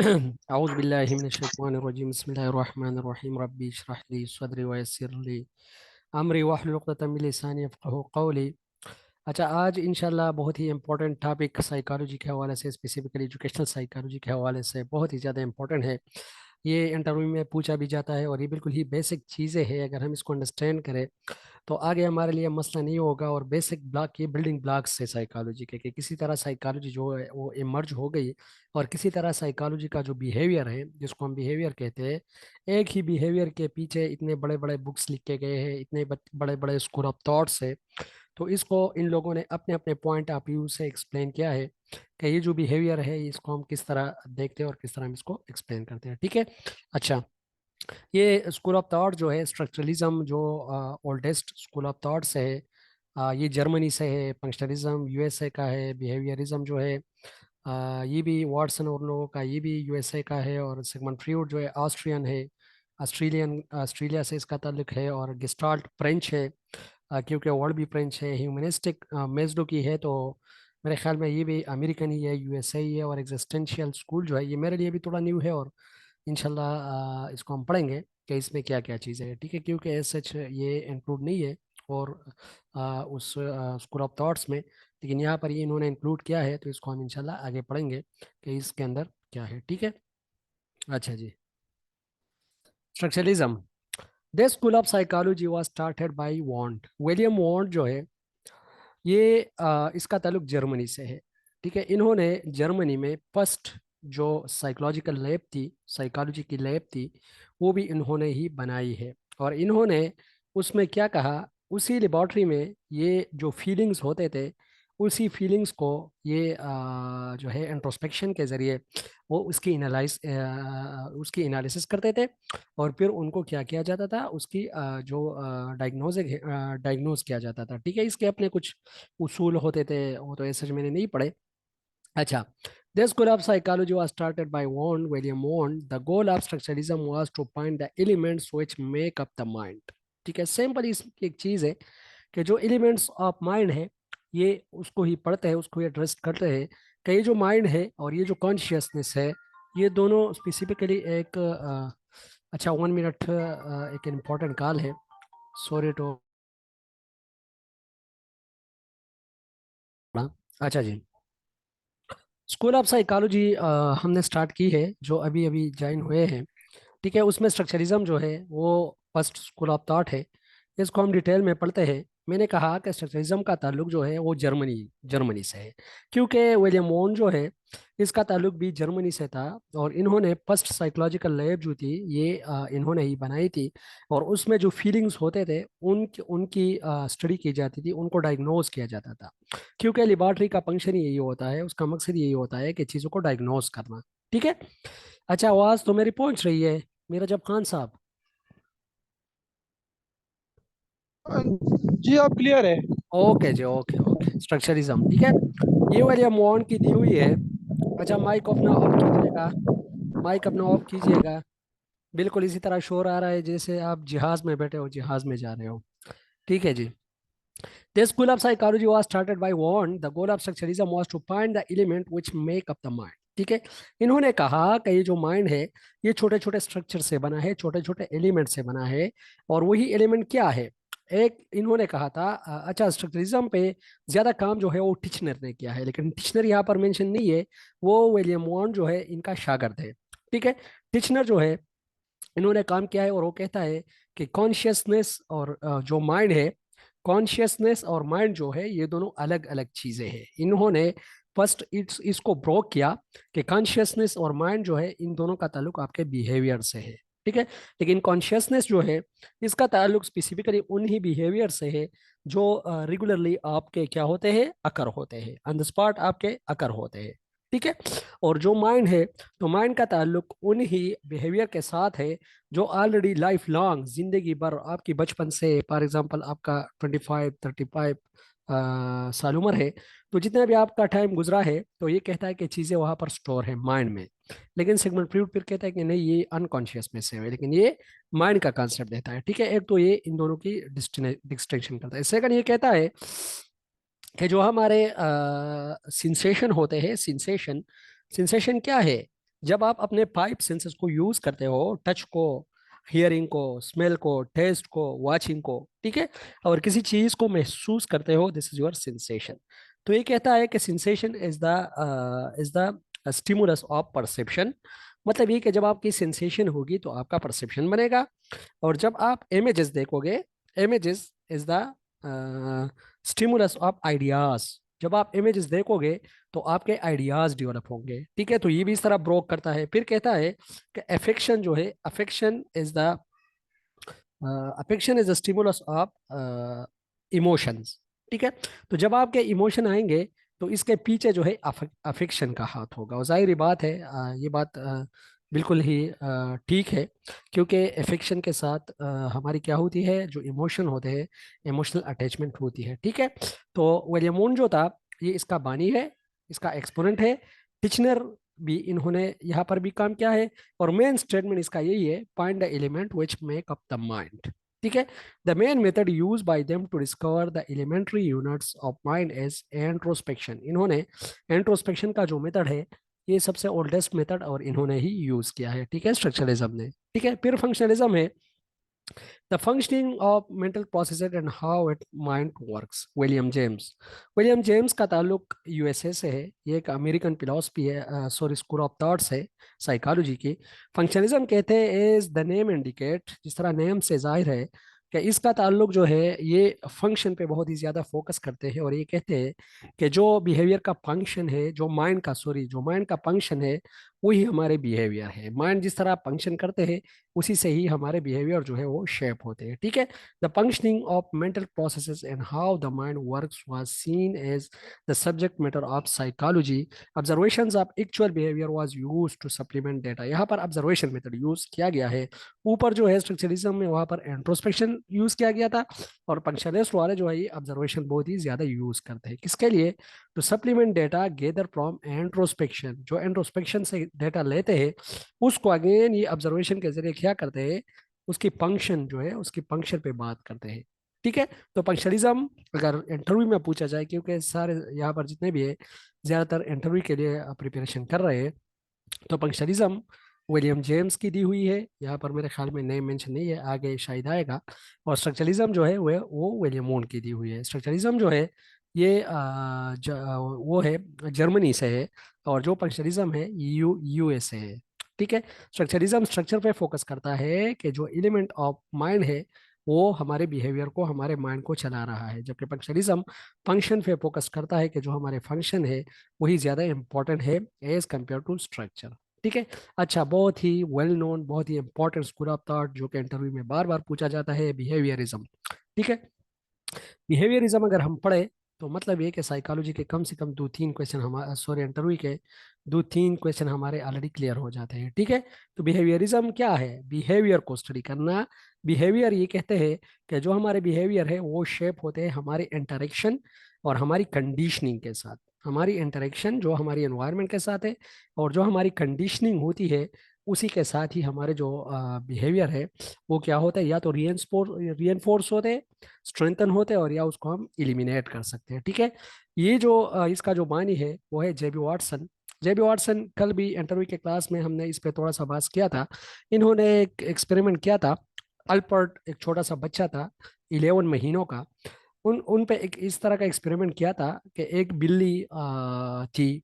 अऊज़ु बिल्लाहि मिनश्शैतानिर्रजीम बिस्मिल्लाहिर्रहमानिर्रहीम रब्बी इश्रह ली सदरी वयस्सिर ली अमरी वाहलुल उक़दतम मिन लिसानी यफ़क़हू क़ौली। अच्छा, आज इंशाल्लाह बहुत ही इंपॉर्टेंट टॉपिक साइकोलॉजी के हवाले से, स्पेसिफिकली एजुकेशनल साइकोलॉजी के हवाले से बहुत ही ज़्यादा इंपॉर्टेंट है। ये इंटरव्यू में पूछा भी जाता है और ये बिल्कुल ही बेसिक चीज़ें हैं। अगर हम इसको अंडरस्टैंड करें तो आगे हमारे लिए मसला नहीं होगा। और बेसिक ब्लॉक ये बिल्डिंग ब्लॉक्स है साइकोलॉजी के, कि किसी तरह साइकोलॉजी जो है वो इमर्ज हो गई और किसी तरह साइकोलॉजी का जो बिहेवियर है, जिसको हम बिहेवियर कहते हैं, एक ही बिहेवियर के पीछे इतने बड़े बड़े बुक्स लिखे गए हैं, इतने बड़े बड़े स्कूल ऑफ थॉट्स है। तो इसको इन लोगों ने अपने अपने पॉइंट ऑफ व्यू से एक्सप्लेन किया है कि ये जो बिहेवियर है इसको हम किस तरह देखते हैं और किस तरह हम इसको एक्सप्लेन करते हैं। ठीक है। अच्छा, ये स्कूल ऑफ थॉट जो है स्ट्रक्चरलिज्म, जो ओल्डेस्ट स्कूल ऑफ थॉट से है, ये जर्मनी से है। फंक्शनलिज्म यूएसए का है। बिहेवियरिज्म जो है ये भी वाटसन और लोगों का, ये भी यूएसए का है। और सिगमंड फ्रॉइड जो है ऑस्ट्रियन है, ऑस्ट्रेलिया से इसका ताल्लुक है। और गेस्टाल्ट फ्रेंच है, क्योंकि वर्ड भी फ्रेंच है। ह्यूमनिस्टिक मेजडो की है, तो मेरे ख्याल में ये भी अमेरिकन ही है, यूएसए ही है। और एग्जिस्टेंशियल स्कूल जो है ये मेरे लिए भी थोड़ा न्यू है, और इंशाल्लाह इसको हम पढ़ेंगे कि इसमें क्या क्या चीज़ें हैं। ठीक है, क्योंकि एज सच ये इंक्लूड नहीं है और उस स्कूल ऑफ थॉट्स में, लेकिन यहाँ पर ये इन्होंने इंक्लूड किया है, तो इसको हम इंशाल्लाह आगे पढ़ेंगे कि इसके अंदर क्या है। ठीक है। अच्छा जी, structuralism. This school of psychology was started by Wundt, William Wundt जो है ये इसका ताल्लुक जर्मनी से है। ठीक है, इन्होंने जर्मनी में फर्स्ट जो साइकोलॉजिकल लैब थी, साइकोलॉजी की लैब थी, वो भी इन्होंने ही बनाई है। और इन्होंने उसमें क्या कहा, उसी लेबॉर्ट्री में ये जो फीलिंग्स होते थे, उसी फीलिंग्स को ये जो है इंट्रोस्पेक्शन के ज़रिए वो उसकी एनालिसिस करते थे। और फिर उनको क्या किया जाता था, उसकी जो डायग्नोज किया जाता था। ठीक है, इसके अपने कुछ उसूल होते थे, वो तो ऐसे मैंने नहीं पढ़े। अच्छा, this school of psychology was started by William Wundt. The goal of structuralism was to find the elements which make up the mind. ठीक है, सिंपल इसकी एक चीज़ है कि जो एलिमेंट्स ऑफ माइंड है, ये उसको ही पढ़ते हैं, उसको ही एड्रेस करते हैं कि ये जो माइंड है और ये जो कॉन्शियसनेस है, ये दोनों स्पेसिफिकली एक अच्छा 1 मिनट, एक इम्पोर्टेंट कॉल है, सॉरी टू। अच्छा जी, स्कूल ऑफ साइकोलॉजी हमने स्टार्ट की है, जो अभी अभी ज्वाइन हुए हैं। ठीक है, उसमें स्ट्रक्चरिज्म जो है वो फर्स्ट स्कूल ऑफ थॉट है। इसको हम डिटेल में पढ़ते हैं। मैंने कहा कि स्ट्रक्चरिज्म का ताल्लुक जो है वो जर्मनी जर्मनी से है, क्योंकि विलियम वॉन जो है इसका ताल्लुक भी जर्मनी से था। और इन्होंने फर्स्ट साइकोलॉजिकल लैब जो थी ये इन्होंने ही बनाई थी। और उसमें जो फीलिंग्स होते थे उनकी उनकी स्टडी की जाती थी, उनको डायग्नोज किया जाता था। क्योंकि लेबॉर्ट्री का फंक्शन यही होता है, उसका मकसद यही होता है कि चीज़ों को डायग्नोज करना। ठीक है। अच्छा, आवाज़ तो मेरी पहुंच रही है, मेरा जब खान साहब? जी आप क्लियर है। ओके जी, ओके ओके। स्ट्रक्चरिज्म, ठीक है, ये वाली अमाउंट की दी हुई है। अच्छा, माइक अपना ऑफ कीजिएगा, माइक अपना ऑफ कीजिएगा। बिल्कुल इसी तरह शोर आ रहा है जैसे आप जिहाज में बैठे हो, जिहाज में जा रहे हो। ठीक है जी। The school of psychology was started by Wundt. The goal of structuralism was to find the element which make up the mind. ठीक है, इन्होंने कहा कि ये जो माइंड है ये छोटे छोटे स्ट्रक्चर से बना है, छोटे छोटे एलिमेंट से बना है। और वही एलिमेंट क्या है, एक इन्होंने कहा था अच्छा, स्ट्रक्चरिज्म पे ज्यादा काम जो है वो टिचनर ने किया है, लेकिन टिचनर यहाँ पर मेंशन नहीं है। वो विलियम वॉन्ड जो है इनका शागिर्द है। ठीक है, टिचनर जो है इन्होंने काम किया है, और वो कहता है कि कॉन्शियसनेस और जो माइंड है, कॉन्शियसनेस और माइंड जो है ये दोनों अलग अलग चीजें हैं। इन्होंने फर्स्ट इसको ब्रोक किया कि कॉन्शियसनेस और माइंड जो है इन दोनों का ताल्लुक आपके बिहेवियर से है। ठीक है, लेकिन कॉन्शियसनेस जो है इसका ताल्लुक स्पेसिफिकली उन्हीं बिहेवियर से है जो रेगुलरली आपके क्या होते हैं, अकर होते हैं, ऑन द स्पॉट आपके अकर होते हैं। ठीक है, और जो माइंड है, तो माइंड का ताल्लुक उन्हीं बिहेवियर के साथ है जो ऑलरेडी लाइफ लॉन्ग, जिंदगी भर, आपकी बचपन से, फॉर एग्जांपल आपका 25 35 साल उम्र है, तो जितना भी आपका टाइम गुजरा है, तो ये कहता है कि चीज़ें वहाँ पर स्टोर है माइंड में। लेकिन सिगमंड फ्रॉइड फिर कहता है कि नहीं, ये अनकॉन्शियस में से है, लेकिन ये माइंड का कॉन्सेप्ट देता है। ठीक है, एक तो ये इन दोनों की डिस्टिंक्शन करता है। सेकंड ये कहता है कि जो हमारे सिंसेशन होते हैं, सिंसेशन, सिंसेशन क्या है, जब आप अपने फाइव सेंसेस को यूज करते हो, टच को, हियरिंग को, स्मेल को, टेस्ट को, वाचिंग को, ठीक है, और किसी चीज को महसूस करते हो, दिस इज योर सेंसेशन। तो ये कहता है कि sensation is the stimulus of perception. मतलब ये कि जब आपकी सेंसेशन होगी तो आपका परसेप्शन बनेगा। और जब आप इमेजेस देखोगे, images is the stimulus of ideas. जब आप इमेजेस देखोगे तो आपके आइडियाज डेवलप होंगे, ठीक है। तो ये भी इस तरह ब्रोक करता है। फिर कहता है कि अफेक्शन जो है, affection is the stimulus of emotions, ठीक है। तो जब आपके इमोशन आएंगे तो इसके पीछे जो है अफेक्शन का हाथ होगा। और जाहिर बात है, ये बात बिल्कुल ही ठीक है, क्योंकि अफेक्शन के साथ हमारी क्या होती है, जो इमोशन होते हैं, इमोशनल अटैचमेंट होती है, ठीक है। तो विलियम वुंड जो था, ये इसका बानी है, इसका एक्सपोनेंट है, टिचनर भी इन्होंने यहाँ पर भी काम किया है। और मेन स्टेटमेंट इसका यही है, find the element which make up the mind, ठीक है। The main method use by them to discover the elementary units of mind is introspection. इन्होंने एंट्रोस्पेक्शन का जो मेथड है, ये सबसे ओल्डेस्ट मेथड और इन्होंने ही यूज किया है, ठीक है, स्ट्रक्चरलिज्म ने, ठीक है। फिर फंक्शनलिज्म है, the functioning of mental processes and how it mind works, William James. William James का ताल्लुक यूएसए से है, ये एक अमेरिकन फिलोसफी है, सॉरी स्कूल ऑफ थॉट्स है साइकोलॉजी की। फंक्शनलिज्म कहते हैं एज द नेम इंडिकेट, जिस तरह नेम से जाहिर है कि इसका ताल्लुक जो है, ये फंक्शन पे बहुत ही ज़्यादा फोकस करते हैं। और ये कहते हैं कि जो बिहेवियर का फंक्शन है, जो माइंड का फंक्शन है, वही हमारे बिहेवियर है। माइंड जिस तरह फंक्शन करते हैं, उसी से ही हमारे बिहेवियर जो है वो शेप होते हैं, ठीक है। The functioning of mental processes and how the mind works was seen as the subject matter of psychology. Observations of actual behaviour was used to supplement data. यहाँ पर ऑब्जर्वेशन मेथड यूज किया गया है। ऊपर जो है स्ट्रक्चरलिज्म में, वहाँ पर इंट्रोस्पेक्शन यूज किया गया था। और फंक्शनलिस्ट वाले जो है, ये ऑब्जर्वेशन बहुत ही ज्यादा यूज करते हैं, किसके लिए, to supplement data gather from introspection. जो इंट्रोस्पेक्शन से डेटा लेते हैं, उसको अगेन ये ऑब्जर्वेशन के जरिए क्या करते हैं, उसकी फंक्शन जो है, उसकी फंक्शन पे बात करते हैं, ठीक है। तो पंक्चुअलिज्म अगर इंटरव्यू में पूछा जाए, क्योंकि सारे यहाँ पर जितने भी है ज्यादातर इंटरव्यू के लिए प्रिपरेशन कर रहे हैं, तो पंक्चुअलिज्म विलियम जेम्स की दी हुई है। यहाँ पर मेरे ख्याल में नेम मेंशन नहीं है, आगे शायद आएगा। और स्ट्रक्चरलिज्म जो है वो विलियम वोन की दी हुई है। स्ट्रक्चरलिज्म जो है, ये वो है, जर्मनी से है। और जो पंक्चुअलिज्म है, यूएसए है, ठीक है। स्ट्रक्चरलिज्म स्ट्रक्चर पे फोकस करता है कि जो एलिमेंट ऑफ माइंड है, वो हमारे बिहेवियर को, हमारे माइंड को चला रहा है। जबकि पंक्चुअलिज्म फंक्शन पे फोकस करता है कि जो हमारे फंक्शन है, वही ज्यादा इंपॉर्टेंट है एज कंपेयर टू स्ट्रक्चर, ठीक है। अच्छा, बहुत ही वेल नोन, बहुत ही इंपॉर्टेंट स्कूल ऑफ थॉट जो कि इंटरव्यू में बार बार पूछा जाता है, बिहेवियरिज्म, ठीक है। बिहेवियरिज्म अगर हम पढ़े तो मतलब ये कि साइकोलॉजी के कम से कम दो तीन क्वेश्चन हमारे, सॉरी इंटरव्यू के दो तीन क्वेश्चन हमारे ऑलरेडी क्लियर हो जाते हैं, ठीक है। तो बिहेवियरिज्म क्या है, बिहेवियर को स्टडी करना। बिहेवियर ये कहते हैं कि जो हमारे बिहेवियर है, वो शेप होते हैं हमारे इंटरेक्शन और हमारी कंडीशनिंग के साथ। हमारी इंटरेक्शन जो हमारी एनवायरनमेंट के साथ है, और जो हमारी कंडीशनिंग होती है, उसी के साथ ही हमारे जो बिहेवियर है, वो क्या होता है, या तो रीएनफोर्स होते हैं, स्ट्रेंथन होते हैं, और या उसको हम इलिमिनेट कर सकते हैं, ठीक है। ये जो इसका जो बानी है, वो है जेबी वाटसन। जेबी वाटसन, कल भी इंटरव्यू के क्लास में हमने इस पे थोड़ा सा बात किया था। इन्होंने एक एक्सपेरिमेंट किया था। अल्पर्ट एक छोटा सा बच्चा था, 11 महीनों का। उन पे एक इस तरह का एक्सपेरिमेंट किया था कि एक बिल्ली थी,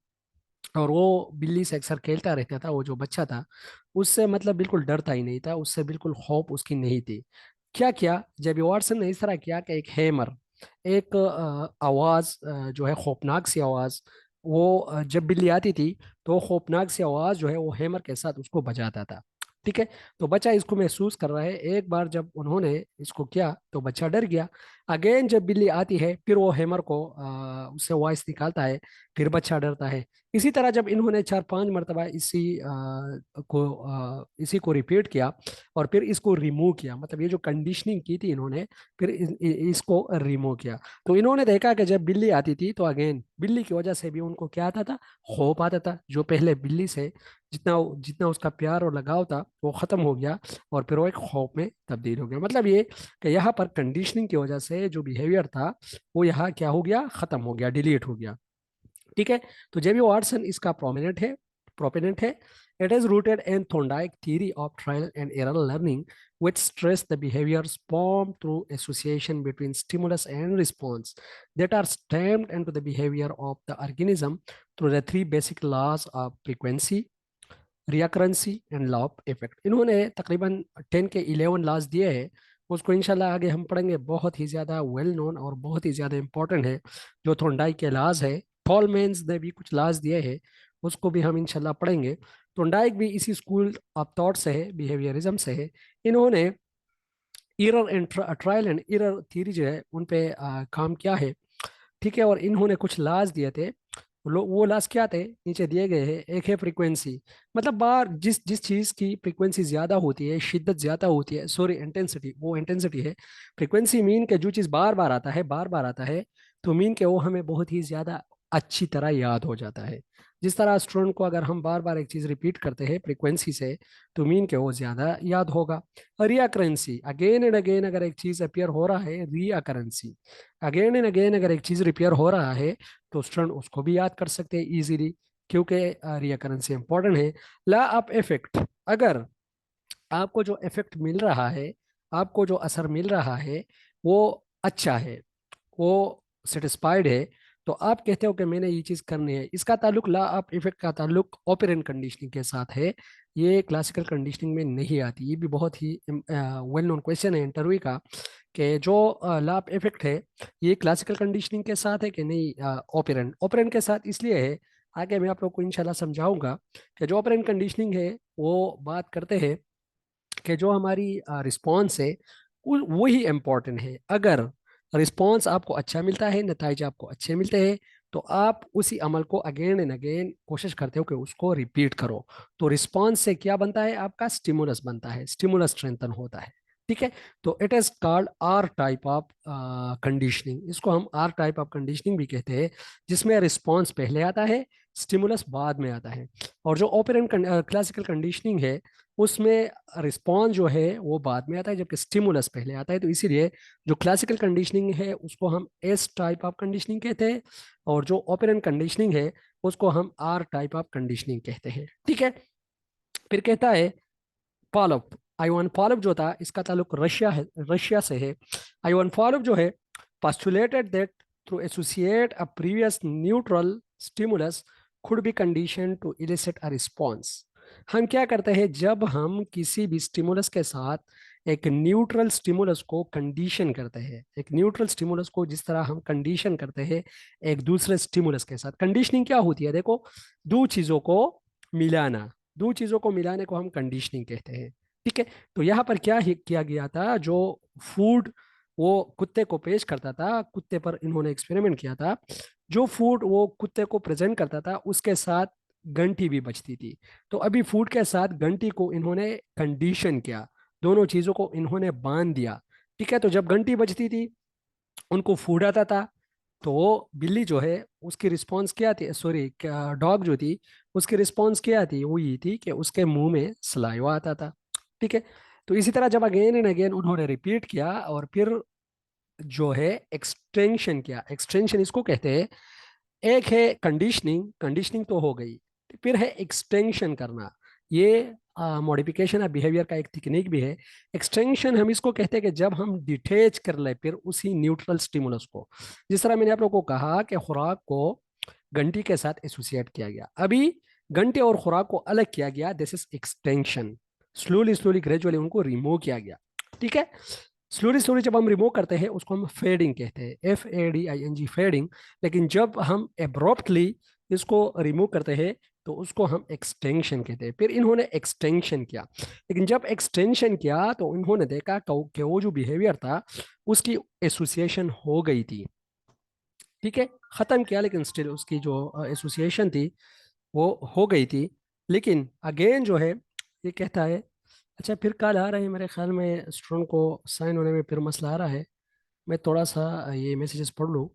और वो बिल्ली से अक्सर खेलता रहता था। वो जो बच्चा था, उससे मतलब बिल्कुल डरता ही नहीं था, उससे बिल्कुल खौफ उसकी नहीं थी। क्या किया, जब वॉटसन ने इस तरह किया कि एक हैमर, एक आवाज, जो है खौफनाक सी आवाज, वो जब बिल्ली आती थी, तो वो खौफनाक सी आवाज जो है, वो हैमर के साथ उसको बजाता था, ठीक है। तो बच्चा इसको महसूस कर रहा है। एक बार जब उन्होंने इसको किया तो बच्चा डर गया। अगेन जब बिल्ली आती है, फिर वो हैमर को उससे वॉइस निकालता है, फिर बच्चा डरता है। इसी तरह जब इन्होंने 4-5 मरतबा इसी को रिपीट किया, और फिर इसको रिमूव किया, मतलब ये जो कंडीशनिंग की थी इन्होंने, फिर इसको रिमूव किया, तो इन्होंने देखा कि जब बिल्ली आती थी, तो अगेन बिल्ली की वजह से भी उनको क्या आता था, खौफ आता था। जो पहले बिल्ली से जितना जितना उसका प्यार और लगाव था, वो खत्म हो गया, और फिर वो एक खौफ में तब्दील हो गया। मतलब ये कि यहाँ पर कंडीशनिंग की वजह से जो बिहेवियर था, वो यहाँ क्या हो गया, खत्म हो गया, डिलीट हो गया, ठीक है। तो जेबी वाटसन इसका प्रोमिनेंट है। प्रोपोनेंट है। It is rooted in Thorndike theory of trial and error learning which stress the behaviors formed through association between stimulus and response that are stamped into the behavior of the organism through the three basic laws of frequency, recency and law of effect. इन्होंने तकरीबन 10 के 11 laws दिए हैं। उसको इंशाल्लाह आगे हम पढ़ेंगे, बहुत ही ज़्यादा वेल नोन और बहुत ही ज़्यादा इंपॉर्टेंट है जो थोंडाइक के लॉज है। थॉलमेंस ने भी कुछ लॉज दिए हैं, उसको भी हम इंशाल्लाह पढ़ेंगे। थोंडाइक भी इसी स्कूल ऑफ थॉट से है, बिहेवियरिज्म से है। इन्होंने error and trial and error theory जो है उन पे काम किया है, ठीक है। और इन्होंने कुछ लाज दिए थे। वो लाज क्या थे, नीचे दिए गए हैं। एक है फ्रीक्वेंसी, मतलब बार जिस जिस चीज की फ्रीक्वेंसी ज्यादा होती है, शिद्दत ज्यादा होती है, सॉरी इंटेंसिटी, वो इंटेंसिटी है। फ्रीक्वेंसी मीन के जो चीज बार बार आता है, बार बार आता है, तो मीन के वो हमें बहुत ही ज्यादा अच्छी तरह याद हो जाता है। जिस तरह स्टूडेंट को अगर हम बार बार एक चीज रिपीट करते हैं फ्रीक्वेंसी से, तो मीन के वो ज्यादा याद होगा। रियाकरेंसी, अगेन एंड अगेन अगर एक चीज अपियर हो रहा है, रियाकरेंसी, अगेन एंड अगेन अगर एक चीज रिपेयर हो रहा है, तो स्टूडेंट उसको भी याद कर सकते हैं इजीली, क्योंकि रिकरेंसी इंपॉर्टेंट है। ला ऑफ इफेक्ट, अगर आपको जो इफेक्ट मिल रहा है, आपको जो असर मिल रहा है, वो अच्छा है, वो सेटिस्फाइड है, तो आप कहते हो कि मैंने ये चीज़ करनी है। इसका ताल्लुक, ला ऑफ इफेक्ट का ताल्लुक ऑपरेंट कंडीशनिंग के साथ है। ये क्लासिकल कंडीशनिंग में नहीं आती। ये भी बहुत ही वेल नोन क्वेश्चन है इंटरव्यू का, कि जो ला ऑफ इफेक्ट है ये क्लासिकल कंडीशनिंग के साथ है कि नहीं ऑपरेंट। ऑपरेंट के साथ इसलिए है, आगे मैं आप लोग को इंशाल्लाह समझाऊंगा, कि जो ऑपरेंट कंडीशनिंग है वो बात करते हैं कि जो हमारी रिस्पॉन्स है वही इम्पोर्टेंट है। अगर रिस्पॉन्स आपको अच्छा मिलता है, नतीजे आपको अच्छे मिलते हैं, तो आप उसी अमल को अगेन एंड अगेन कोशिश करते हो कि उसको रिपीट करो। तो रिस्पॉन्स से क्या बनता है, आपका स्टिमुलस बनता है, स्टिमुलस स्ट्रेंथन होता है, ठीक है। तो it is called R type of conditioning. इसको हम आर टाइप ऑफ कंडीशनिंग भी कहते हैं, जिसमें रिस्पॉन्स पहले आता है, स्टिमुलस बाद में आता है। और जो ओपेरेंट क्लासिकल कंडीशनिंग है, उसमें रिस्पॉन्स जो है वो बाद में आता है, जबकि स्टिमुलस पहले आता है। तो इसीलिए जो क्लासिकल कंडीशनिंग है उसको हम एस टाइप ऑफ कंडीशनिंग कहते हैं, और जो ओपेरेंट कंडीशनिंग है उसको हम आर टाइप ऑफ कंडीशनिंग कहते हैं, ठीक है। फिर कहता है पॉलप, आइवान पॉलप जो था, इसका ताल्लुक रशिया है, रशिया से है। आइवान पॉलप जो है postulated that through associate a previous neutral stimulus could be conditioned to elicit a response। हम क्या करते हैं, जब हम किसी भी स्टिमुलस के साथ एक न्यूट्रल स्टिमुलस को कंडीशन करते हैं, एक न्यूट्रल स्टिमुलस को जिस तरह हम कंडीशन करते हैं एक दूसरे स्टिमुलस के साथ, कंडीशनिंग क्या होती है, देखो, दो चीजों को मिलाना, दो चीजों को मिलाने को हम कंडीशनिंग कहते हैं, ठीक है। तो यहाँ पर क्या किया गया था, जो फूड वो कुत्ते को पेश करता था, कुत्ते पर इन्होंने एक्सपेरिमेंट किया था, जो फूड वो कुत्ते को प्रेजेंट करता था उसके साथ घंटी भी बजती थी। तो अभी फूड के साथ घंटी को इन्होंने कंडीशन किया, दोनों चीजों को इन्होंने बांध दिया, ठीक है। तो जब घंटी बजती थी, उनको फूड आता था, तो वो बिल्ली जो है उसकी रिस्पॉन्स क्या थी, सॉरी डॉग जो थी, उसकी रिस्पॉन्स क्या थी, वो ये थी कि उसके मुंह में सलाइवा आता था, ठीक है। तो इसी तरह जब अगेन एंड अगेन उन्होंने रिपीट किया, और फिर जो है एक्सटेंशन किया, एक्सटेंशन इसको कहते हैं। एक है कंडीशनिंग, कंडीशनिंग तो हो गई, फिर है एक्सटेंशन करना। ये मॉडिफिकेशन ऑफ बिहेवियर का एक टेक्निक भी है। एक्सटेंशन हम इसको कहते हैं कि जब हम डिटेच कर ले फिर उसी न्यूट्रल स्टिमुलस को, जिस तरह मैंने आप लोगों को कहा कि खुराक को घंटी के साथ एसोसिएट किया गया, अभी घंटे और खुराक को अलग किया गया, this is extension. Slowly slowly gradually उनको रिमूव किया गया, ठीक है। स्लोली स्लोली जब हम रिमूव करते हैं उसको हम फेडिंग कहते हैं, FADING, फेडिंग। लेकिन जब हम एब्रप्टली इसको रिमूव करते हैं तो उसको हम एक्सटेंशन कहते हैं। फिर इन्होंने एक्सटेंशन किया, लेकिन जब एक्सटेंशन किया तो इन्होंने देखा कि वो जो बिहेवियर था उसकी एसोसिएशन हो गई थी, ठीक है। खत्म किया, लेकिन स्टिल उसकी जो एसोसिएशन थी वो हो गई थी। लेकिन अगेन जो है ये कहता है, अच्छा फिर कल आ रहे हैं मेरे ख्याल में, स्टूडेंट को साइन होने में फिर मसला आ रहा है। मैं थोड़ा सा ये मैसेजेस पढ़ लूँ।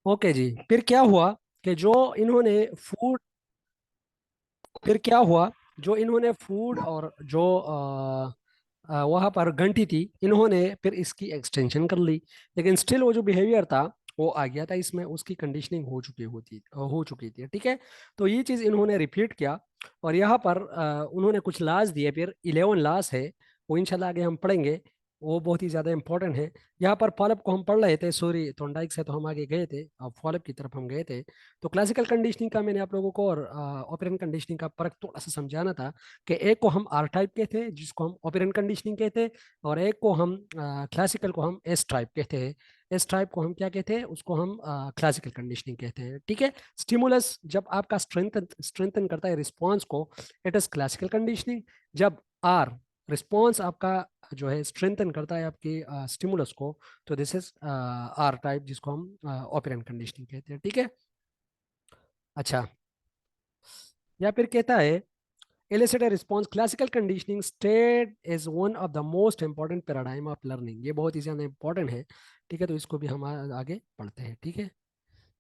ओके जी, फिर क्या हुआ कि जो इन्होंने फूड, फिर क्या हुआ, जो इन्होंने फूड और जो वहाँ पर घंटी थी, इन्होंने फिर इसकी एक्सटेंशन कर ली, लेकिन स्टिल वो जो बिहेवियर था वो आ गया था इसमें, उसकी कंडीशनिंग हो चुकी थी, ठीक है। तो ये चीज़ इन्होंने रिपीट किया, और यहाँ पर उन्होंने कुछ लाज दिए, फिर 11 लाज है, वो इंशाल्लाह आगे हम पढ़ेंगे, वो बहुत ही ज़्यादा इंपॉर्टेंट है। यहाँ पर फॉलोअप को हम पढ़ रहे थे, सॉरी थॉर्नडाइक से तो हम आगे गए थे, अब फॉलोअप की तरफ हम गए थे। तो क्लासिकल कंडीशनिंग का मैंने आप लोगों को और ऑपरेंट कंडीशनिंग का फर्क थोड़ा सा समझाना था, कि एक को हम आर टाइप कहते हैं जिसको हम ऑपरेंट कंडीशनिंग कहते हैं, और एक को हम क्लासिकल को हम एस टाइप कहते हैं। एस टाइप को हम क्या कहते हैं, उसको हम क्लासिकल कंडीशनिंग कहते हैं, ठीक है। स्टिमुलस जब आपका स्ट्रेंथन करता है रिस्पॉन्स को, इट इज क्लासिकल कंडीशनिंग। जब आर रिस्पॉन्स आपका जो है स्ट्रेंथन करता है आपके स्टिमुलस को, तो दिस इज आर टाइप, जिसको हम ऑपरेंट कंडीशनिंग कहते हैं, ठीक है। अच्छा, या फिर कहता है elicited response classical conditioning state is one of the most important paradigm of learning। ये बहुत ही ज्यादा इंपॉर्टेंट है, ठीक है, तो इसको भी हम आगे पढ़ते हैं, ठीक है।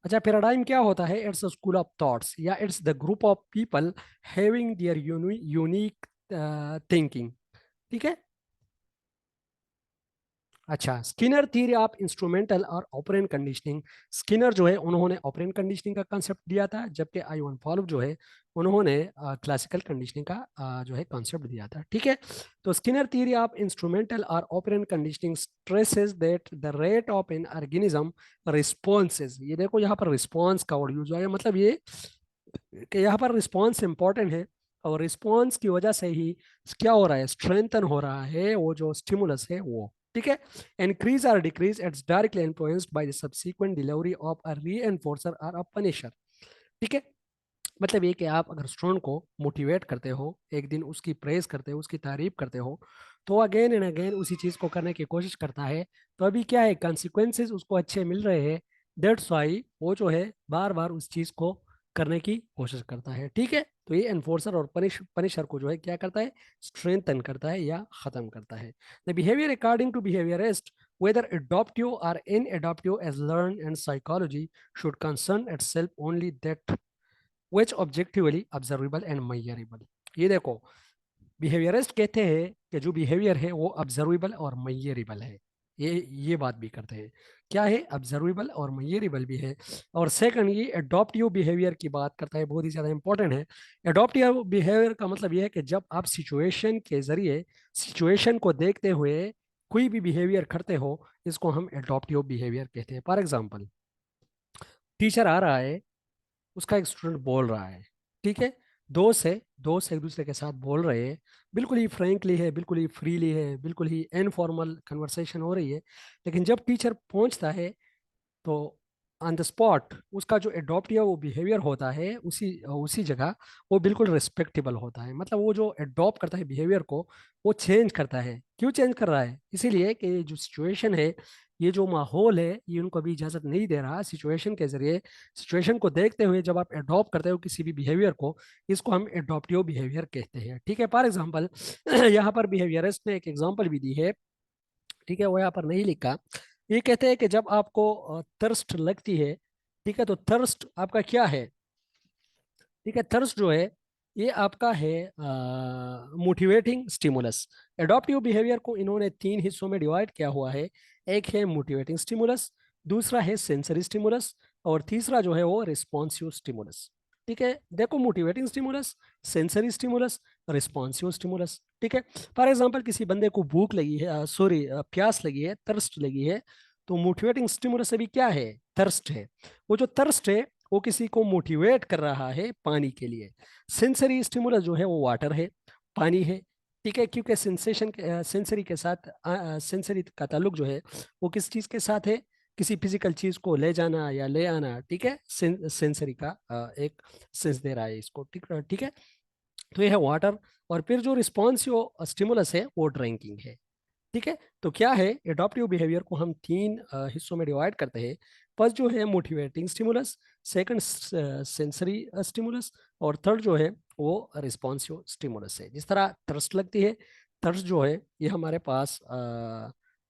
अच्छा, पैराडाइम क्या होता है? It's a school of thoughts, या it's the group of people having their unique thinking, ठीक है। अच्छा, स्किनर थ्योरी ऑफ इंस्ट्रूमेंटल और ऑपरेंट कंडीशनिंग। स्किनर जो है उन्होंने ऑपरेंट कंडीशनिंग का कंसेप्ट दिया था, जबकि आई वन फॉलो जो है उन्होंने क्लासिकल कंडीशनिंग का जो है कंसेप्ट दिया था, ठीक है। तो स्किनर थ्योरी ऑफ इंस्ट्रूमेंटल और operant conditioning stresses that the rate of an organism responses, ये देखो यहाँ पर रिस्पॉन्स का वर्ड यूज हुआ है, मतलब ये कि यहाँ पर रिस्पॉन्स इंपॉर्टेंट है, और रिस्पॉन्स की वजह से ही क्या हो रहा है, स्ट्रेंथन हो रहा है वो जो स्टिमुलस है वो, ठीक है। इंक्रीज और decrease it's directly influenced by the subsequent delivery of a reinforcer और अ पनिशर, ठीक है। मतलब ये कि आप अगर स्टूडेंट को मोटिवेट करते हो, एक दिन उसकी प्रेज करते हो, उसकी तारीफ करते हो, तो अगेन एंड अगेन उसी चीज को करने की कोशिश करता है, तो अभी क्या है, कॉन्सिक्वेंसेस उसको अच्छे मिल रहे हैं, दैट्स वाई वो जो है बार बार उस चीज को करने की कोशिश करता है, ठीक है। तो ये एनफोर्सर और पनिशर को जो है क्या करता है, स्ट्रेंथन करता है या खत्म करता है। The behaviour according to behaviourist whether adaptive or inadaptive as learned and psychology should concern itself only that which objectively observable and measurable। ये देखो, बिहेवियरिस्ट कहते हैं कि जो बिहेवियर है वो ऑब्जर्वेबल और मेजरेबल है, ये बात भी करते हैं, क्या है, ऑब्जर्वेबल और मेजरेबल भी है। और सेकंड, ये एडॉप्टिव बिहेवियर की बात करता है, बहुत ही ज्यादा इंपॉर्टेंट है। एडॉप्टिव बिहेवियर का मतलब ये है कि जब आप सिचुएशन के जरिए, सिचुएशन को देखते हुए कोई भी बिहेवियर करते हो, इसको हम एडॉप्टिव बिहेवियर कहते हैं। फॉर एग्जाम्पल, टीचर आ रहा है, उसका एक स्टूडेंट बोल रहा है, ठीक है, दोस्त एक दूसरे के साथ बोल रहे हैं, बिल्कुल ही फ्रेंकली है, बिल्कुल ही फ्रीली है, बिल्कुल ही इनफॉर्मल कन्वर्सेशन हो रही है। लेकिन जब टीचर पहुंचता है, तो ऑन द स्पॉट उसका जो एडॉप्ट वो बिहेवियर होता है, उसी उसी जगह वो बिल्कुल रिस्पेक्टेबल होता है, मतलब वो जो अडॉप्ट करता है बिहेवियर को, वो चेंज करता है। क्यों चेंज कर रहा है? इसीलिए कि जो सिचुएशन है, ये जो माहौल है, ये उनको अभी इजाजत नहीं दे रहा। सिचुएशन के जरिए, सिचुएशन को देखते हुए जब आप अडॉप्ट करते हो किसी भी बिहेवियर को, इसको हम एडॉप्टिव बिहेवियर कहते हैं, ठीक है। फॉर एग्जाम्पल, यहाँ पर बिहेवियरिस्ट ने एक एग्जाम्पल भी दी है, ठीक है, वो यहाँ पर नहीं लिखा। ये कहते हैं कि जब आपको थर्स्ट लगती है, ठीक है, तो थर्स्ट आपका क्या है, ठीक है, थर्स्ट जो है ये आपका है मोटिवेटिंग स्टिमुलस। एडॉप्टिव बिहेवियर को इन्होंने तीन हिस्सों में डिवाइड किया हुआ है। एक है मोटिवेटिंग स्टिमुलस, दूसरा है सेंसरी स्टिमुलस, और तीसरा जो है वो रिस्पॉन्सिव स्टिमुलस, ठीक है। देखो, motivating stimulus, sensory stimulus, responsive stimulus, ठीक है। फॉर एग्जांपल, किसी बंदे को भूख लगी है, सॉरी प्यास लगी है, थर्स्ट लगी है, तो मोटिवेटिंग स्टिमुलस अभी क्या है, थर्स्ट है। वो जो थर्स्ट है वो किसी को मोटिवेट कर रहा है पानी के लिए। सेंसरी स्टिमुलस जो है वो वाटर है, पानी है, ठीक है, क्योंकि सेंसरी के साथ, सेंसरी का ताल्लुक जो है वो किस चीज के साथ है, किसी फिजिकल चीज को ले जाना या ले आना, ठीक है। सेंसरी का एक सेंस दे रहा है इसको, ठीक ठीक है। तो ये है वाटर। और फिर जो रिस्पॉन्सिव स्टिमुलस है वो ड्रिंकिंग है, ठीक है। तो क्या है, एडॉप्टिव बिहेवियर को हम तीन हिस्सों में डिवाइड करते हैं। फर्स्ट जो है motivating stimulus, second sensory stimulus, और थर्ड जो है वो रिस्पॉन्सिव स्टिमुलस है। जिस तरह थर्स्ट लगती है, थर्स्ट जो है ये हमारे पास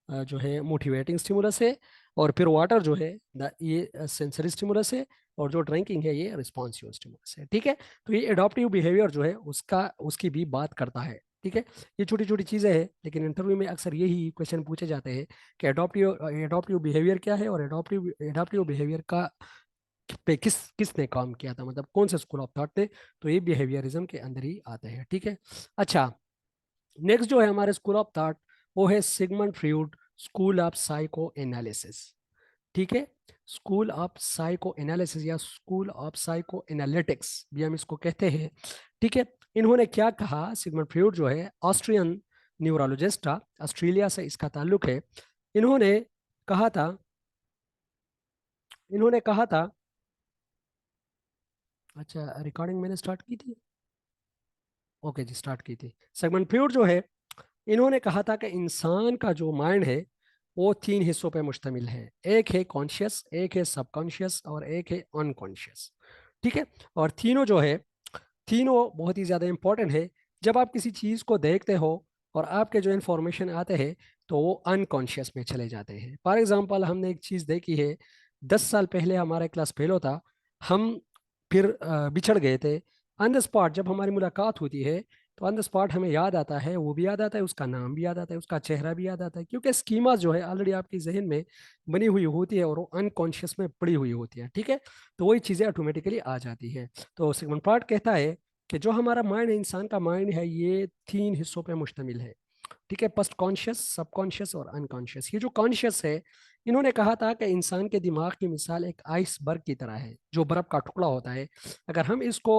जो है मोटिवेटिंग स्टिमुलस है, और फिर वाटर जो है ये सेंसरी स्टिमुलस है, और जो ड्रिंकिंग है ये रिस्पॉन्सिव स्टिमुलस है, ठीक है। तो ये एडॉप्टिव बिहेवियर जो है उसका, उसकी भी बात करता है। ठीक है, ये छोटी छोटी चीजें हैं, लेकिन इंटरव्यू में अक्सर यही क्वेश्चन पूछे जाते हैं कि एडॉप्टिव एडॉप्टिव बिहेवियर क्या है, और एडॉप्टिव एडॉप्टिव बिहेवियर का पे किसने काम किया था, मतलब कौन से स्कूल ऑफ थॉट थे। तो ये बिहेवियरिज्म के अंदर ही आते हैं। ठीक है, अच्छा, नेक्स्ट जो है हमारे स्कूल ऑफ थॉट, वो है Sigmund Freud school of psychoanalysis. ठीक है, स्कूल ऑफ साइको एनालिसिस या स्कूल ऑफ साइको एनालिटिक्स भी हम इसको कहते हैं। ठीक है, इन्होंने क्या कहा, सिगमंड फ्रूड जो है ऑस्ट्रियन न्यूरोलॉजिस्ट था, ऑस्ट्रेलिया से इसका ताल्लुक है। इन्होंने कहा था इन्होंने कहा था अच्छा, रिकॉर्डिंग मैंने स्टार्ट की थी। ओके जी, स्टार्ट की थी। सिगमंड फ्रूड जो है, इन्होंने कहा था कि इंसान का जो माइंड है वो तीन हिस्सों पे मुश्तमिल है। एक है कॉन्शियस, एक है सबकॉन्शियस, और एक है अनकॉन्शियस। ठीक है, और तीनों जो है, तीनों बहुत ही ज़्यादा इंपॉर्टेंट है। जब आप किसी चीज़ को देखते हो और आपके जो इन्फॉर्मेशन आते हैं तो वो अनकॉन्शियस में चले जाते हैं। फॉर एग्जांपल, हमने एक चीज़ देखी है, 10 साल पहले हमारा क्लास फेल होता, हम फिर बिछड़ गए थे। ऑन द स्पॉट जब हमारी मुलाकात होती है तो ऑन द स्पॉट हमें याद आता है, वो भी याद आता है, उसका नाम भी याद आता है, उसका चेहरा भी याद आता है, क्योंकि स्कीमा जो है ऑलरेडी आपकी जहन में बनी हुई होती है और वो अनकॉन्शियस में पड़ी हुई होती है। ठीक है, तो वही चीज़ें ऑटोमेटिकली आ जाती है। तो सिगमंड फ्रॉइड कहता है कि जो हमारा माइंड है, इंसान का माइंड है, ये तीन हिस्सों पे मुश्तमिल है। ठीक है, फर्स्ट कॉन्शियस, सबकॉन्शियस और अनकॉन्शियस। ये जो कॉन्शियस है, इन्होंने कहा था कि इंसान के दिमाग की मिसाल एक आइसबर्ग की तरह है, जो बर्फ का टुकड़ा होता है। अगर हम इसको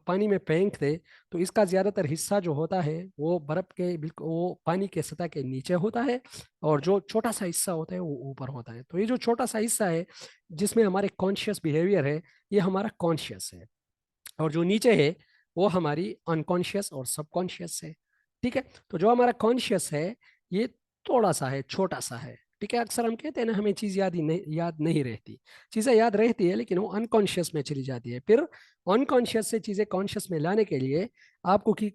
पानी में फेंक दें तो इसका ज्यादातर हिस्सा जो होता है वो बर्फ के बिल्कुल वो पानी के सतह के नीचे होता है, और जो छोटा सा हिस्सा होता है वो ऊपर होता है। तो ये जो छोटा सा हिस्सा है जिसमें हमारे कॉन्शियस बिहेवियर है, ये हमारा कॉन्शियस है, और जो नीचे है वो हमारी अनकॉन्शियस और सबकॉन्शियस है। ठीक है, तो जो हमारा कॉन्शियस है ये थोड़ा सा है, छोटा सा है। ठीक है, अक्सर हम कहते हैं ना, हमें चीज याद नहीं रहती। चीजें याद रहती है लेकिन वो अनकॉन्शियस में चली जाती है। फिर अनकॉन्शियस से चीजें कॉन्शियस में लाने के लिए आपको की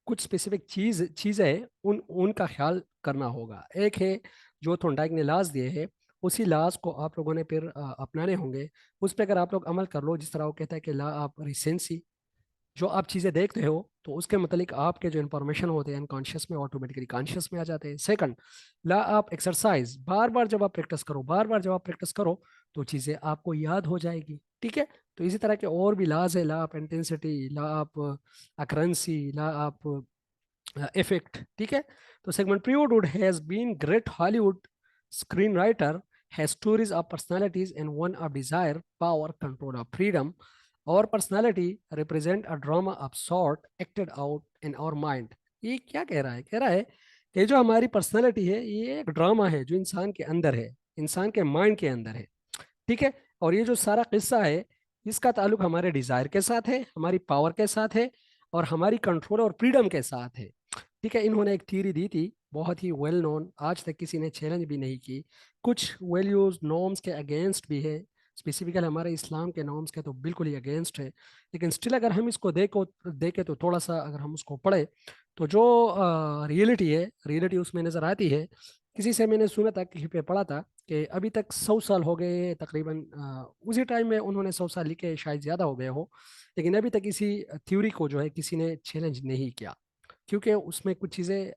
कुछ स्पेसिफिक चीजें उन उनका ख्याल करना होगा। एक है जो थोंडाइक ने लाज दिए हैं, उसी लाज को आप लोगों ने फिर अपनाने होंगे। उस पर अगर आप लोग अमल कर लो, जिस तरह वो कहता है कि ला आप रिसेंसी, जो आप चीज़ें देखते हो तो उसके मतलब आपके जो इंफॉर्मेशन होते हैं अनकॉन्शियस में ऑटोमेटिकली कॉन्शियस में आ जाते हैं। सेकंड, ला आप एक्सरसाइज, बार बार जब आप प्रैक्टिस करो, बार बार जब आप प्रैक्टिस करो तो चीज़ें आपको याद हो जाएगी। ठीक है, तो इसी तरह के और भी लाज है, ला आप इंटेंसिटी, ला आप अकरेंसी, ला आप इफेक्ट। ठीक है, तो Sigmund Freud has been great Hollywood screen writer, has stories of personalities and one of desire, power, control of freedom. Our personality represent a drama of sort acted out in our mind. ये क्या कह रहा है, कह रहा है कि जो हमारी पर्सनालिटी है ये एक ड्रामा है जो इंसान के अंदर है, इंसान के माइंड के अंदर है। ठीक है, और ये जो सारा किस्सा है इसका ताल्लुक हमारे डिजायर के साथ है, हमारी पावर के साथ है, और हमारी कंट्रोल और फ्रीडम के साथ है। ठीक है, इन्होंने एक थ्योरी दी थी, बहुत ही वेल नोन, आज तक किसी ने चैलेंज भी नहीं की। कुछ वैल्यूज नॉर्म्स के अगेंस्ट भी है, स्पेसिफिकली हमारे इस्लाम के नॉर्म्स के तो बिल्कुल ही अगेंस्ट है। लेकिन स्टिल अगर हम इसको देखे तो थोड़ा सा अगर हम उसको पढ़े तो जो रियलिटी है, रियलिटी उसमें नजर आती है। किसी से मैंने सुना था, कहीं पे पढ़ा था कि अभी तक 100 साल हो गए तकरीबन, उसी टाइम में उन्होंने 100 साल लिखे, शायद ज़्यादा हो गए हो, लेकिन अभी तक इसी थ्योरी को जो है किसी ने चैलेंज नहीं किया, क्योंकि उसमें कुछ चीज़ें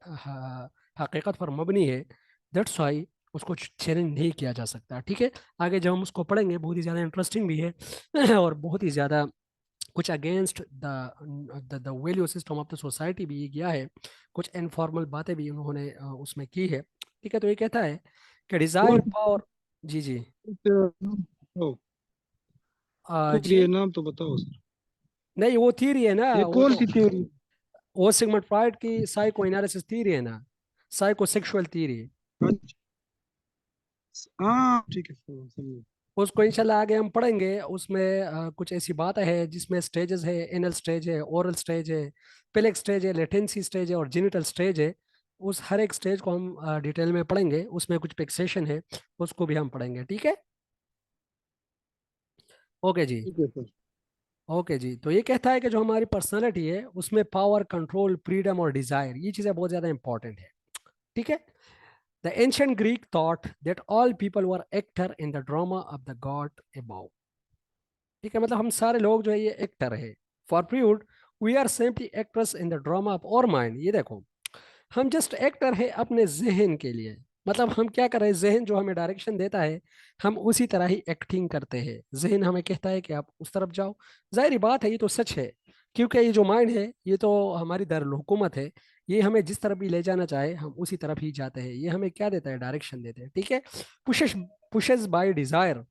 हकीकत पर मबनी है। दैट्स वाई उसको चैलेंज नहीं किया जा सकता। ठीक है, आगे जब हम उसको पढ़ेंगे बहुत ही ज़्यादा इंटरेस्टिंग भी है और बहुत ही ज़्यादा कुछ against the value system of the society भी किया है, कुछ इनफॉर्मल बातें भी उन्होंने उसमें की है। ठीक है, तो ये कहता है कि डिजायर, कौन पावर। जी जी। बताओ, जी, ये नाम तो बताओ सर। नहीं वो थीरी है ना, ये वो कौन तो सी थ्योरी? वो सिगमंड फ्रॉइड की साइको एनालिसिस थीरी है ना, साइको सेक्सुअल थीरी। अच्छा, हाँ ठीक है, समझ। उसको इंशाल्लाह आगे हम पढ़ेंगे। उसमें कुछ ऐसी बातें हैं जिसमें स्टेजेस है, एनल स्टेज है, ओरल स्टेज है, पेलेक स्टेज है, लेटेंसी स्टेज है और जेनिटल स्टेज है। उस हर एक स्टेज को हम डिटेल में पढ़ेंगे। उसमें कुछ फिक्सेशन है, उसको भी हम पढ़ेंगे। ठीक है, ओके जी। ठीक है सर। ओके जी, तो ये कहता है कि जो हमारी पर्सनालिटी है उसमें पावर, कंट्रोल, फ्रीडम और डिजायर, ये चीज़ें बहुत ज़्यादा इंपॉर्टेंट है। ठीक है, the ancient Greek thought that all people were actor in the drama of the God above. ठीक है, मतलब हम सारे लोग जो है ये एक्टर है। For Freud we are simply actors in the drama of our mind. ये देखो, हम जस्ट एक्टर है अपने जहन के लिए। मतलब हम क्या कर रहे हैं, जहन जो हमें डायरेक्शन देता है, हम उसी तरह ही एक्टिंग करते हैं। जहन हमें कहता है कि आप उस तरफ जाओ। जाहिर बात है, ये तो सच है, क्योंकि ये जो माइंड है ये तो हमारी दारुल हुकूमत है। ये हमें जिस तरफ भी ले जाना चाहे हम उसी तरफ ही जाते हैं। ये हमें क्या देता है, डायरेक्शन देते हैं, ठीक है। Pushes pushes by desire.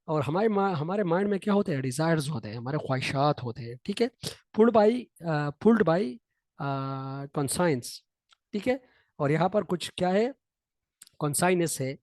और हमारे माइंड में क्या होते हैं, डिजायर्स होते हैं, हमारे ख्वाहिशात होते हैं, ठीक है। पुल्ड बाई कॉन्साइंस, ठीक है। और यहाँ पर कुछ क्या है, कॉन्साइनस है,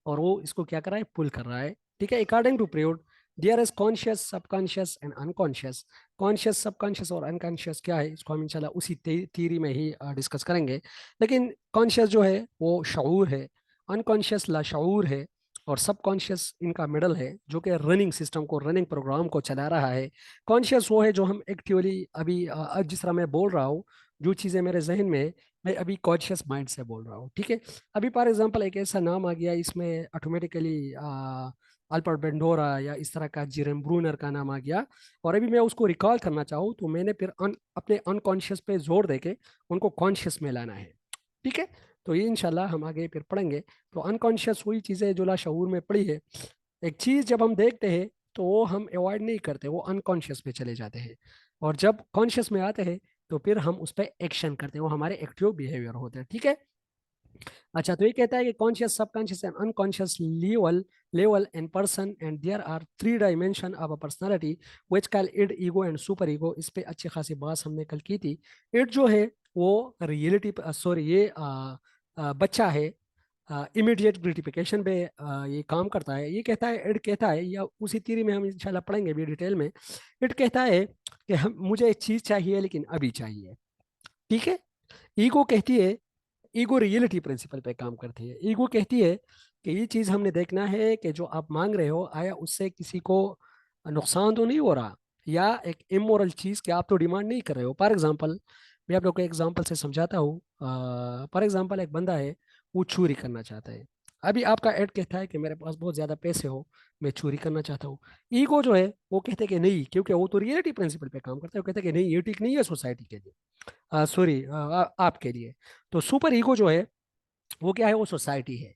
और वो इसको क्या कर रहा है, पुल कर रहा है, ठीक है। According to Freud, there is conscious, subconscious and unconscious. Conscious, subconscious और अनकॉन्शियस क्या है, इसको हम इंशाल्लाह उसी थ्योरी में ही डिस्कस करेंगे। लेकिन कॉन्शियस जो है वो शऊर है, अनकॉन्शियस लाशऊर है, और सबकॉन्शियस इनका मिडल है, जो कि रनिंग सिस्टम को, रनिंग प्रोग्राम को चला रहा है। कॉन्शियस वो है जो हम एक्टिवली अभी जिस तरह मैं बोल रहा हूँ, जो चीज़ें मेरे जहन में है, मैं अभी कॉन्शियस माइंड से बोल रहा हूँ, ठीक है। अभी फॉर एग्जांपल एक ऐसा नाम आ गया, इसमें ऑटोमेटिकली अल्बर्ट बेंडोरा या इस तरह का जेरम ब्रूनर का नाम आ गया, और अभी मैं उसको रिकॉल करना चाहूँ तो मैंने फिर अपने अनकॉन्शियस पे जोर देके उनको कॉन्शियस में लाना है, ठीक है। तो ये इंशाल्लाह हम आगे फिर पढ़ेंगे। तो अनकॉन्शियस वही चीज़ें हैं जो लाशऊर में पड़ी है। एक चीज़ जब हम देखते हैं तो वो हम अवॉइड नहीं करते, वो अनकॉन्शियस पे चले जाते हैं। और जब कॉन्शियस में आते हैं तो फिर हम उस पर एक्शन करते हैं, वो हमारे एक्टिव बिहेवियर होते हैं, ठीक है। अच्छा, तो ये कहता है कि conscious, subconscious and unconscious level in person, and there are three dimension of a personality which call id, ego and superego. इस पे अच्छी खासी बात हमने कल की थी। इड जो है वो रियलिटी, सॉरी ये बच्चा है, इमीडिएट ग्रेटिफिकेशन पे ये काम करता है। ये कहता है, इड कहता है, या उसी थ्योरी में हम इंशाल्लाह पढ़ेंगे भी डिटेल में। इड कहता है कि हम, मुझे एक चीज चाहिए लेकिन अभी चाहिए, ठीक है। ईगो कहती है, ईगो रियलिटी प्रिंसिपल पे काम करती है। ईगो कहती है कि ये चीज हमने देखना है कि जो आप मांग रहे हो, आया उससे किसी को नुकसान तो नहीं हो रहा, या एक इमोरल चीज कि आप तो डिमांड नहीं कर रहे हो। फॉर एग्जांपल, मैं आप लोग को एग्जांपल से समझाता हूँ। फॉर एग्जांपल, एक बंदा है, वो चोरी करना चाहता है। अभी आपका ऐड कहता है कि मेरे पास बहुत ज्यादा पैसे हो, मैं चोरी करना चाहता हूँ। ईगो जो है वो कहते हैं कि नहीं, क्योंकि वो तो रियलिटी प्रिंसिपल पे काम करता है, वो कहते हैं कि नहीं, ये ठीक नहीं है सोसाइटी के लिए, सॉरी आपके लिए। तो सुपर ईगो जो है वो क्या है, वो सोसाइटी है।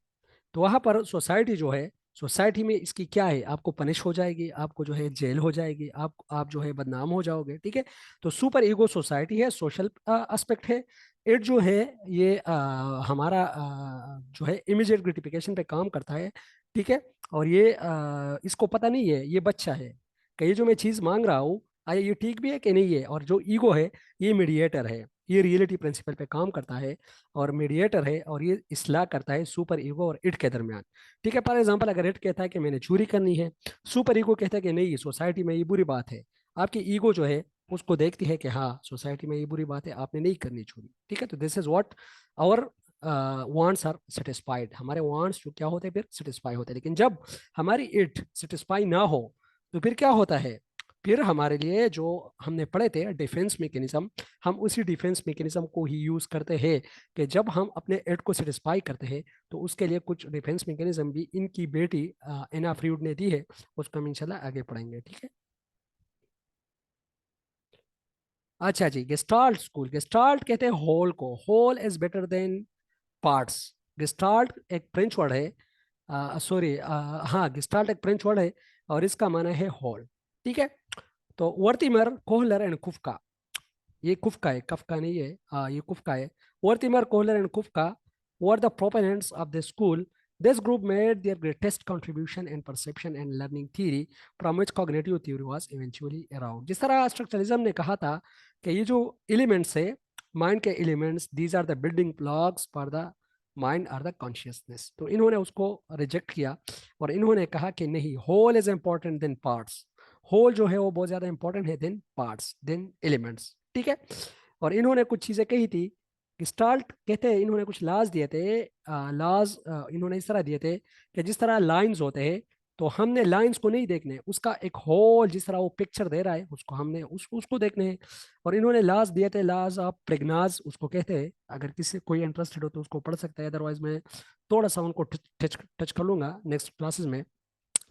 तो वहां पर सोसाइटी जो है, सोसाइटी में इसकी क्या है, आपको पनिश हो जाएगी, आपको जो है जेल हो जाएगी, आप जो है बदनाम हो जाओगे, ठीक है। तो सुपर ईगो सोसाइटी है, सोशल एस्पेक्ट है। इट जो है ये हमारा जो है इमीडिएट ग्रेटिफिकेशन पे काम करता है, ठीक है। और ये इसको पता नहीं है, ये बच्चा है कि ये जो मैं चीज़ मांग रहा हूँ, आया ये ठीक भी है कि नहीं है। और जो ईगो है, ये मीडिएटर है, ये रियलिटी प्रिंसिपल पे काम करता है और मीडिएटर है, और ये इसलाह करता है सुपर ईगो और इट के दरमियान, ठीक है। फॉर एग्जांपल, अगर इट कहता है कि मैंने चोरी करनी है, सुपर ईगो कहता है कि नहीं, सोसाइटी में ये बुरी बात है। आपकी ईगो जो है उसको देखती है कि हाँ, सोसाइटी में ये बुरी बात है, आपने नहीं करनी चोरी, ठीक है। तो this is what our wants are satisfied. हमारे वांट्स जो क्या होते हैं, फिर सेटिस्फाई होते हैं। लेकिन जब हमारी इट सेटिस्फाई ना हो तो फिर क्या होता है, फिर हमारे लिए जो हमने पढ़े थे डिफेंस मैकेनिज्म, हम उसी डिफेंस मैकेनिज्म को ही यूज करते हैं कि जब हम अपने एड को सेटिस्फाई करते हैं तो उसके लिए कुछ डिफेंस मैकेनिज्म भी इनकी बेटी एना फ्रीड ने दी है, उसको हम इंशाल्लाह आगे पढ़ेंगे, ठीक है। अच्छा जी, गेस्टाल्ट स्कूल, गेस्टाल्ट कहते हैं होल को, whole is better than parts. Gestalt एक फ्रेंच वर्ड है, सॉरी, हाँ, गेस्टाल्ट एक फ्रेंच वर्ड है और इसका माना है होल, ठीक है। तो वर्तिमर, कोहलर एंड कुफका, ये कुफका है, कफका नहीं है, ये कुफका है। Wertheimer, Kohler and Koffka were the proponents of the school. This group made their greatest contribution in perception and learning theory, from which cognitive theory was eventually around. जिस तरह structuralism ने कहा था कि ये जो एलिमेंट्स है, माइंड के elements, these are the building blocks for the mind are the consciousness, तो इन्होंने उसको रिजेक्ट किया और इन्होंने कहा कि नहीं, whole is important than parts. Whole जो है वो बहुत ज्यादा इंपॉर्टेंट है देन पार्ट्स, देन एलिमेंट्स, ठीक है। और इन्होंने कुछ चीजें कही थी। स्टाल्ट कहते हैं, इन्होंने कुछ लाज दिए थे, लाज इन्होंने इस तरह दिए थे कि जिस तरह लाइंस होते हैं, तो हमने लाइंस को नहीं देखने, उसका एक होल जिस तरह वो पिक्चर दे रहा है उसको हमने उसको देखने हैं। और इन्होंने लाज दिए थे, लाज ऑफ प्रेगनाज उसको कहते हैं। अगर किसी कोई इंटरेस्टेड हो तो उसको पढ़ सकता है, अदरवाइज मैं थोड़ा सा उनको टच टच कर लूंगा नेक्स्ट क्लासेस में।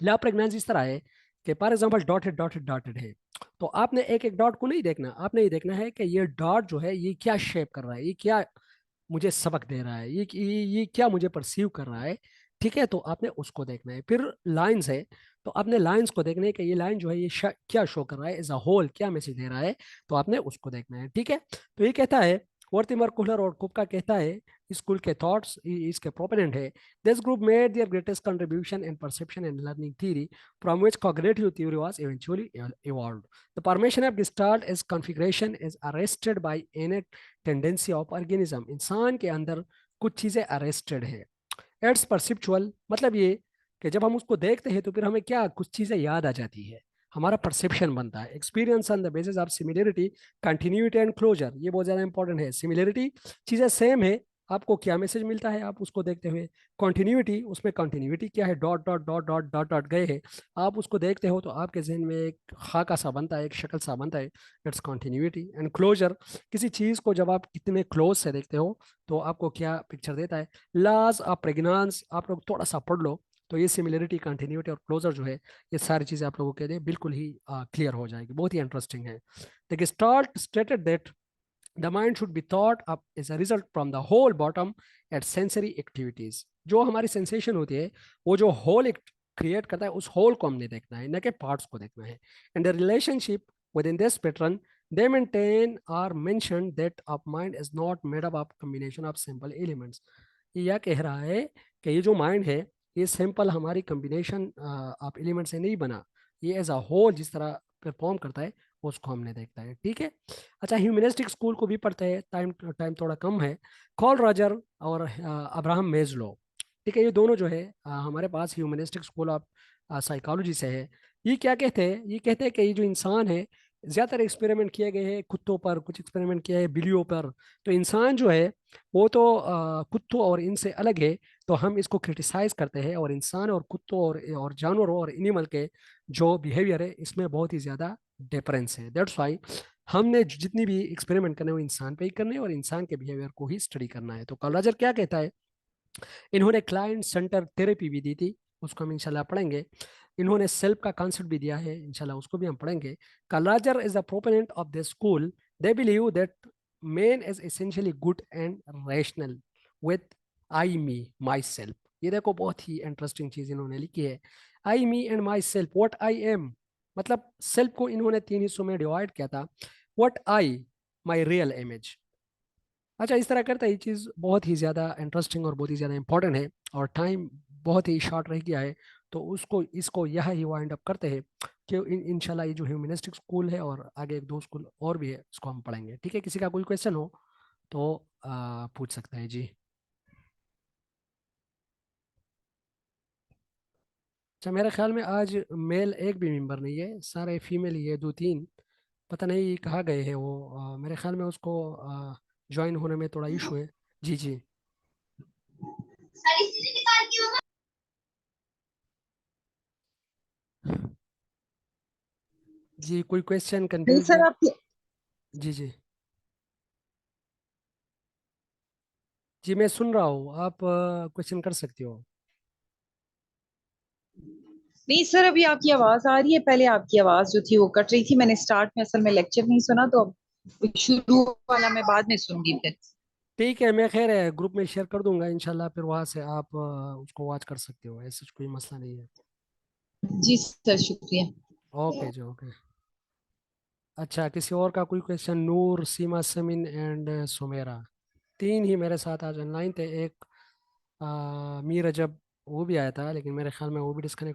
ला प्रेगनेंसी इस तरह है कि for example dotted dotted dotted है, तो आपने एक एक डॉट को नहीं देखना, आपने ये देखना है कि ये डॉट जो है ये क्या शेप कर रहा है, ये क्या मुझे सबक दे रहा है, ये क्या मुझे परसीव कर रहा है। ठीक है, तो आपने उसको देखना है। फिर लाइंस है, तो आपने लाइंस को देखना है कि ये लाइन जो है ये क्या शो कर रहा है, एज अ होल क्या मैसेज दे रहा है, तो आपने उसको देखना है। ठीक है, तो ये कहता है वर्तिमर कुहलर और कुपका कहता है, स्कूल के थॉट्स इसके प्रोपोनेंट है, this group made their greatest contribution in perception and learning theory from which cognitive theory was eventually evolved. The formation of gestalt is configuration is arrested by innate tendency of organism. इंसान के अंदर कुछ चीजें arrested है। It's perceptual, मतलब ये कि जब हम उसको देखते हैं तो फिर हमें क्या कुछ चीजें याद आ जाती है, हमारा परसेप्शन बनता है। Experience on the basis of similarity, continuity and closure, ये बहुत ज्यादा इंपॉर्टेंट है। सिमिलरिटी, चीजें सेम है, आपको क्या मैसेज मिलता है आप उसको देखते हुए। कंटिन्यूटी, उसमें कंटिन्यूटी क्या है, dot dot dot dot dot dot गए हैं, आप उसको देखते हो तो आपके जहन में एक खाका सा बनता है, एक शक्ल सा बनता है, इट्स कंटिन्यूटी एंड क्लोजर। किसी चीज को जब आप कितने क्लोज से देखते हो तो आपको क्या पिक्चर देता है। लॉज ऑफ प्रेग्नेंस आप लोग थोड़ा सा पढ़ लो, तो ये सिमिलरिटी, कंटिन्यूटी और क्लोजर जो है, ये सारी चीजें आप लोगों के लिए बिल्कुल ही क्लियर हो जाएगी, बहुत ही इंटरेस्टिंग है। देखिए, start stated that the mind should be thought up as a result from the whole bottom at sensory activities। जो हमारी सेंसेशन होती है, वो जो होल क्रिएट करता है, उस होल को हमने देखना है, न कि पार्ट्स को देखना है। And the relationship with in this pattern they maintain or mention that of mind is not made up of combination of simple elements। ये यह कह रहा है कि ये जो माइंड है ये सिंपल हमारी कम्बिनेशन ऑफ एलिमेंट से नहीं बना, ये एज अ होल जिस तरह परफॉर्म करता है उसको हमने देखता है। ठीक है, अच्छा, ह्यूमनिस्टिक स्कूल को भी पढ़ते हैं, टाइम टाइम थोड़ा कम है। कॉल रॉजर और अब्राहम मेजलो, ठीक है, ये दोनों जो है हमारे पास ह्यूमनिस्टिक स्कूल ऑफ साइकोलॉजी से है। ये क्या कहते हैं, ये कहते हैं कि ये जो इंसान है, ज्यादातर एक्सपेरिमेंट किए गए हैं कुत्तों पर, कुछ एक्सपेरिमेंट किया है बिल्लियों पर, तो इंसान जो है वो तो कुत्तों और इनसे अलग है। तो हम इसको क्रिटिसाइज करते हैं, और इंसान और कुत्तों और जानवरों और एनिमल के जो बिहेवियर है इसमें बहुत ही ज्यादा डिफरेंस है। दैट्स वाई हमने जितनी भी एक्सपेरिमेंट करने वो इंसान पे ही करने हैं, और इंसान के बिहेवियर को ही स्टडी करना है। तो कॉलराजर क्या कहता है, इन्होंने क्लाइंट सेंटर थेरेपी भी दी थी, उसको हम इंशाल्लाह पढ़ेंगे। इन्होंने सेल्फ का कॉन्सेप्ट भी दिया है, इंशाल्लाह उसको भी हम पढ़ेंगे। Carl Rogers is a proponent of the school, they believe that man is essentially good and rational with I me my self. ये देखो बहुत ही इंटरेस्टिंग चीज इन्होंने लिखी है, I me and my self, what I am, मतलब सेल्फ को इन्होंने तीन हिस्सों में डिवाइड किया था, what I, my real image. अच्छा, इस तरह करता है, ये चीज़ बहुत ही ज़्यादा इंटरेस्टिंग और बहुत ही ज़्यादा इंपॉर्टेंट है, और टाइम बहुत ही शॉर्ट रह गया है, तो उसको इसको यह ही वाइंड अप करते हैं कि इंशाल्लाह ये जो ह्यूमनिस्टिक स्कूल है और आगे एक दो स्कूल और भी है उसको हम पढ़ेंगे। ठीक है, किसी का कोई क्वेश्चन हो तो पूछ सकते हैं जी। अच्छा, मेरे ख्याल में आज मेल एक भी मेंबर नहीं है, सारे फीमेल ही है, दो तीन, पता नहीं कहाँ गए हैं वो। मेरे ख्याल में उसको ज्वाइन होने में थोड़ा इशू है। जी जी। जी, कोई क्वेश्चन नहीं सर कंफ्यूजन? आप जी जी। जी मैं सुन रहा हूँ, आप क्वेश्चन कर सकते हो। नहीं सर अभी आपकी आवाज आ रही है, पहले आपकी आवाज जो थी वो कट रही थी, मैंने स्टार्ट में असल में लेक्चर नहीं सुना, तो अब शुरू वाला मैं बाद में सुनूंगी फिर। ठीक है, मैं खैर है ग्रुप में शेयर कर दूंगा इंशाल्लाह, फिर वहाँ से आप उसको वॉच कर सकते हो, ऐसा कोई मसला नहीं है। जी सर शुक्रिया। ओके जी, ओके। अच्छा, किसी और का कोई क्वेश्चन? नूर, सीमा, समीन एंड सुमेरा, तीन ही मेरे साथ आज ऑनलाइन थे। एक मीर रजब, वो भी आया था लेकिन मेरे ख्याल में वो भी डिस्कनेक्ट